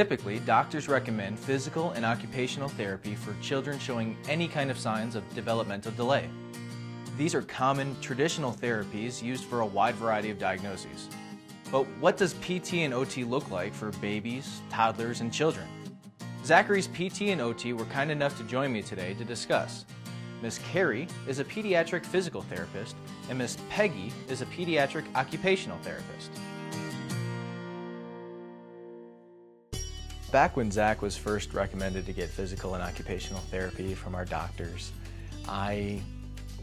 Typically, doctors recommend physical and occupational therapy for children showing any kind of signs of developmental delay. These are common traditional therapies used for a wide variety of diagnoses. But what does PT and OT look like for babies, toddlers, and children? Zachary's PT and OT were kind enough to join me today to discuss. Ms. Carrie is a pediatric physical therapist, and Ms. Peggy is a pediatric occupational therapist. Back when Zach was first recommended to get physical and occupational therapy from our doctors, I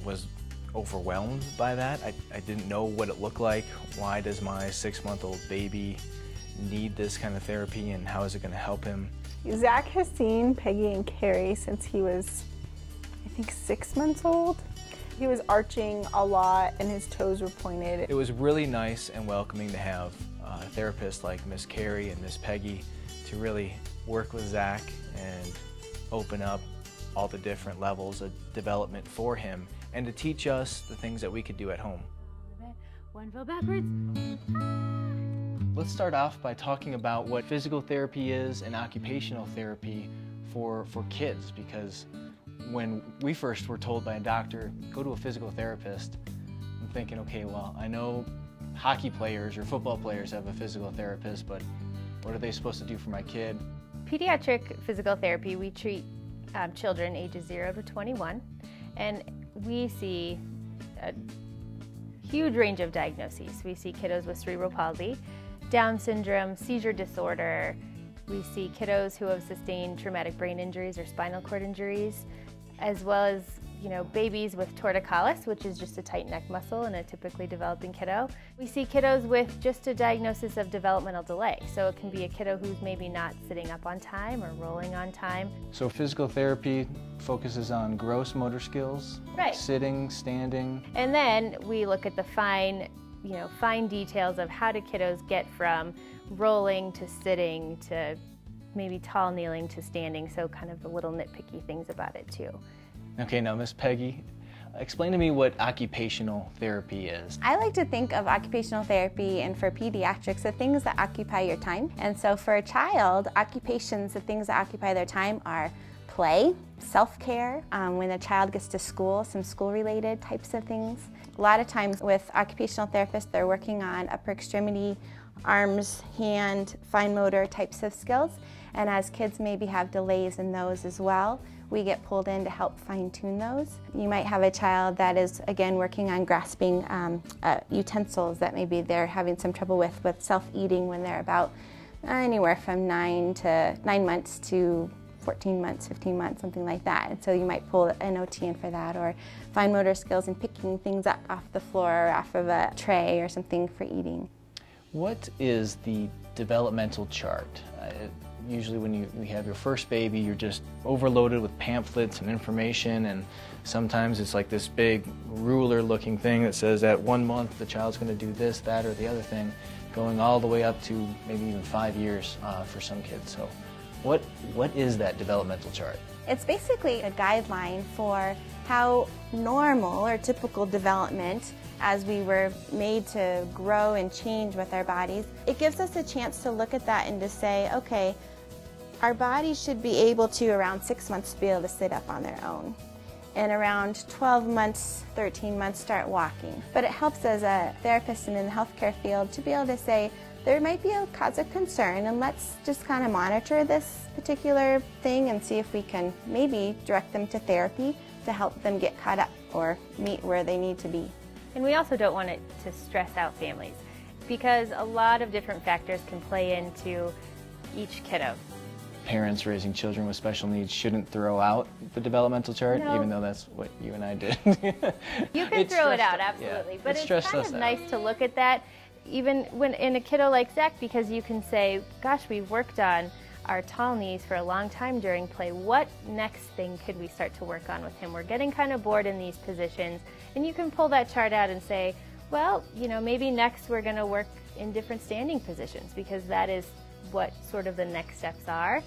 was overwhelmed by that. I didn't know what it looked like. Why does my 6-month-old baby need this kind of therapy, and how is it going to help him? Zach has seen Peggy and Carrie since he was, I think, 6 months old. He was arching a lot and his toes were pointed. It was really nice and welcoming to have therapists like Miss Carrie and Miss Peggy to really work with Zach and open up all the different levels of development for him, and to teach us the things that we could do at home. One foot backwards. Let's start off by talking about what physical therapy is and occupational therapy for kids, because when we first were told by a doctor, go to a physical therapist, I'm thinking, okay, well, I know hockey players or football players have a physical therapist, but what are they supposed to do for my kid? Pediatric physical therapy, we treat children ages 0 to 21, and we see a huge range of diagnoses. We see kiddos with cerebral palsy, Down syndrome, seizure disorder. We see kiddos who have sustained traumatic brain injuries or spinal cord injuries, as well as babies with torticollis, which is just a tight neck muscle in a typically developing kiddo. We see kiddos with just a diagnosis of developmental delay. So it can be a kiddo who's maybe not sitting up on time or rolling on time. So physical therapy focuses on gross motor skills, right. Sitting, standing. And then we look at the fine details of how do kiddos get from rolling to sitting to maybe tall kneeling to standing, so kind of the little nitpicky things about it too. Okay, now Miss Peggy, explain to me what occupational therapy is. I like to think of occupational therapy, and for pediatrics, the things that occupy your time. And so for a child, occupations, the things that occupy their time are play, self-care, when a child gets to school, some school-related types of things. A lot of times with occupational therapists, they're working on upper extremity, arms, hand, fine motor types of skills. And as kids maybe have delays in those as well, we get pulled in to help fine-tune those. You might have a child that is, again, working on grasping utensils that maybe they're having some trouble with self-eating when they're about anywhere from 9 months to 14 months, 15 months, something like that. And so you might pull an OT in for that, or fine motor skills and picking things up off the floor or off of a tray or something for eating. What is the developmental chart? Usually when you have your first baby, you're just overloaded with pamphlets and information, and sometimes it's like this big ruler-looking thing that says at 1 month the child's going to do this, that, or the other thing, going all the way up to maybe even 5 years for some kids. So what is that developmental chart? It's basically a guideline for how normal or typical development, as we were made to grow and change with our bodies. It gives us a chance to look at that and to say, okay, our bodies should be able to, around 6 months, be able to sit up on their own. And around 12 months, 13 months, start walking. But it helps as a therapist and in the healthcare field to be able to say, there might be a cause of concern, and let's just kind of monitor this particular thing and see if we can maybe direct them to therapy to help them get caught up or meet where they need to be. And we also don't want it to stress out families, because a lot of different factors can play into each kiddo. Parents raising children with special needs shouldn't throw out the developmental chart, no. Even though that's what you and I did. You can throw it out, absolutely. Yeah, but it's kind of nice to look at that, even when in a kiddo like Zach, because you can say, gosh, we've worked on our tall knees for a long time during play. What next thing could we start to work on with him? We're getting kind of bored in these positions. And you can pull that chart out and say, well, maybe next we're going to work in different standing positions, because that is what sort of the next steps are.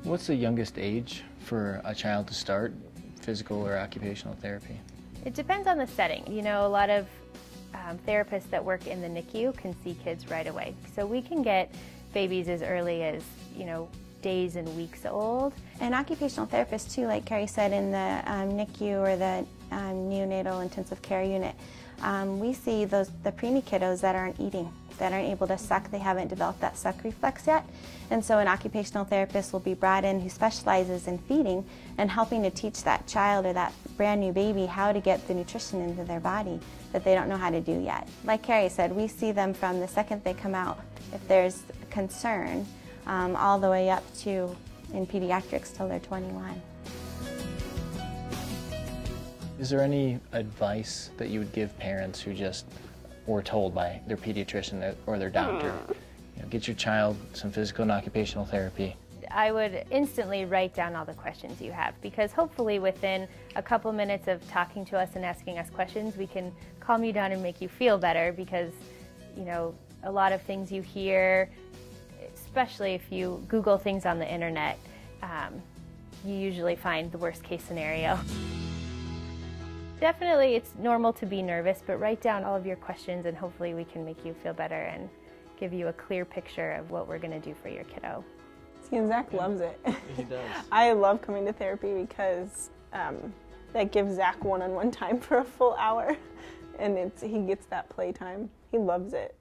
What's the youngest age for a child to start physical or occupational therapy? It depends on the setting. A lot of therapists that work in the NICU can see kids right away. So we can get babies as early as, days and weeks old. And occupational therapists too, like Carrie said, in the NICU or the neonatal intensive care unit, we see the preemie kiddos that aren't eating, that aren't able to suck. They haven't developed that suck reflex yet. And so an occupational therapist will be brought in who specializes in feeding and helping to teach that child or that brand new baby how to get the nutrition into their body that they don't know how to do yet. Like Carrie said, we see them from the second they come out, if there's concern, all the way up to, in pediatrics, till they're 21. Is there any advice that you would give parents who just were told by their pediatrician or their doctor, get your child some physical and occupational therapy? I would instantly write down all the questions you have, because hopefully within a couple minutes of talking to us and asking us questions, we can calm you down and make you feel better, because a lot of things you hear, especially if you Google things on the internet, you usually find the worst case scenario. Definitely it's normal to be nervous, but write down all of your questions and hopefully we can make you feel better and give you a clear picture of what we're going to do for your kiddo. See, and Zach loves it. He does. I love coming to therapy because that gives Zach one-on-one time for a full hour, and he gets that play time. He loves it.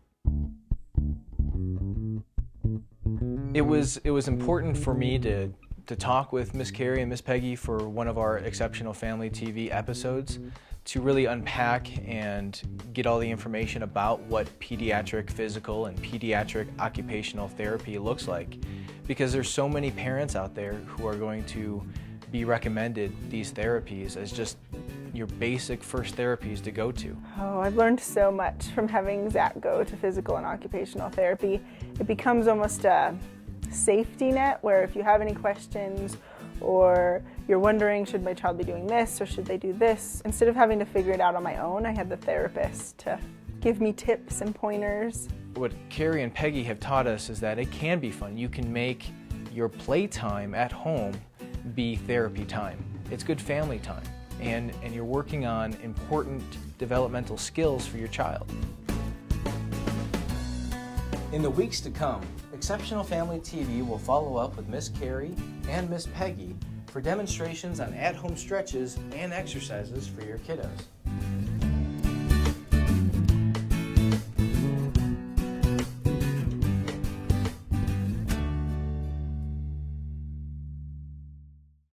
It was important for me to talk with Miss Carrie and Miss Peggy for one of our Exceptional Family TV episodes to really unpack and get all the information about what pediatric physical and pediatric occupational therapy looks like, because there's so many parents out there who are going to be recommended these therapies as just your basic first therapies to go to. Oh, I've learned so much from having Zach go to physical and occupational therapy. It becomes almost a safety net where if you have any questions or you're wondering, should my child be doing this or should they do this, instead of having to figure it out on my own, I had the therapist to give me tips and pointers. What Carrie and Peggy have taught us is that it can be fun. You can make your playtime at home be therapy time. It's good family time, and you're working on important developmental skills for your child. In the weeks to come, Exceptional Family TV will follow up with Miss Carrie and Miss Peggy for demonstrations on at-home stretches and exercises for your kiddos.